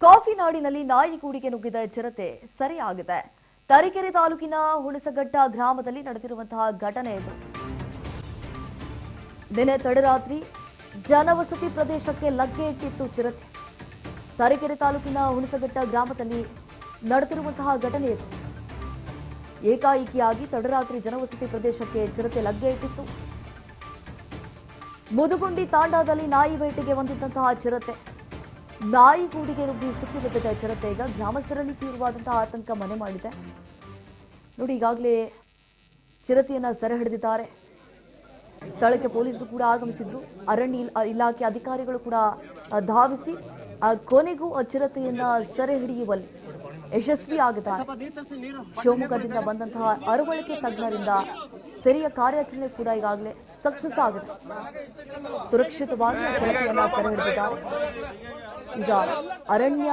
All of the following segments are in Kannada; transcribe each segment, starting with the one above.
ಕಾಫಿ ನಾಡಿನಲ್ಲಿ ನಾಯಿಗೂಡಿಗೆ ನುಗ್ಗಿದ ಚಿರತೆ ಸೆರೆಯಾಗಿದೆ. ತರೀಕೆರೆ ತಾಲೂಕಿನ ಹುಣಸಘಟ್ಟ ಗ್ರಾಮದಲ್ಲಿ ನಡೆದಿರುವಂತಹ ಘಟನೆ ಇದು. ನಿನ್ನೆ ತಡರಾತ್ರಿ ಜನವಸತಿ ಪ್ರದೇಶಕ್ಕೆ ಲಗ್ಗೆ ಇಟ್ಟಿತ್ತು ಚಿರತೆ. ತರೀಕೆರೆ ತಾಲೂಕಿನ ಹುಣಸಘಟ್ಟ ಗ್ರಾಮದಲ್ಲಿ ನಡೆದಿರುವಂತಹ ಘಟನೆ ಇದು. ಏಕಾಏಕಿಯಾಗಿ ತಡರಾತ್ರಿ ಜನವಸತಿ ಪ್ರದೇಶಕ್ಕೆ ಚಿರತೆ ಲಗ್ಗೆ ಇಟ್ಟಿತ್ತು. ಮುದುಗುಂಡಿ ತಾಂಡಾದಲ್ಲಿ ನಾಯಿ ಬೇಟೆಗೆ ಬಂದಿದ್ದಂತಹ ಚಿರತೆ ನಾಯಿಗೂಡಿಗೆ ನುಗ್ಗಿ ಸಿಕ್ಕಿಬಿದ್ದಿದೆ. ಚಿರತೆ ಈಗ ಗ್ರಾಮಸ್ಥರಲ್ಲಿ ತೀವ್ರವಾದಂತಹ ಆತಂಕ ಮನೆ ಮಾಡಿದೆ. ನೋಡಿ, ಈಗಾಗಲೇ ಚಿರತೆಯನ್ನ ಸೆರೆ ಹಿಡಿದಿದ್ದಾರೆ. ಸ್ಥಳಕ್ಕೆ ಪೊಲೀಸರು ಕೂಡ ಆಗಮಿಸಿದ್ರು. ಅರಣ್ಯ ಇಲಾಖೆ ಅಧಿಕಾರಿಗಳು ಕೂಡ ಧಾವಿಸಿ ಕೊನೆಗೂ ಚಿರತೆಯನ್ನ ಸೆರೆ ಹಿಡಿಯುವಲ್ಲಿ ಯಶಸ್ವಿಯಾಗಿದ್ದಾರೆ. ಶಿವಮೊಗ್ಗದಿಂದ ಬಂದಂತಹ ಅರವಳಿಕೆ ತಜ್ಞರಿಂದ ಸೆರೆಯ ಕಾರ್ಯಾಚರಣೆ ಕೂಡ ಈಗಾಗಲೇ ಸಕ್ಸಸ್ ಆಗಿದೆ. ಸುರಕ್ಷಿತವಾಗಿ ಚಿರತೆಯನ್ನ ಸೆರೆ ಹಿಡಿದಿದ್ದಾರೆ. ಈಗ ಅರಣ್ಯ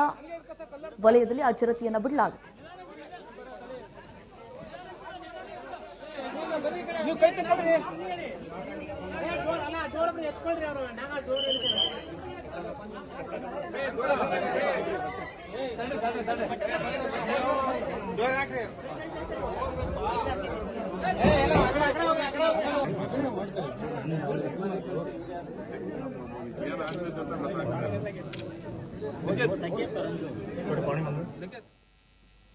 ವಲಯದಲ್ಲಿ ಆ ಚಿರತೆಯನ್ನ ಬಿಡಲಾಗಿದೆ. पानी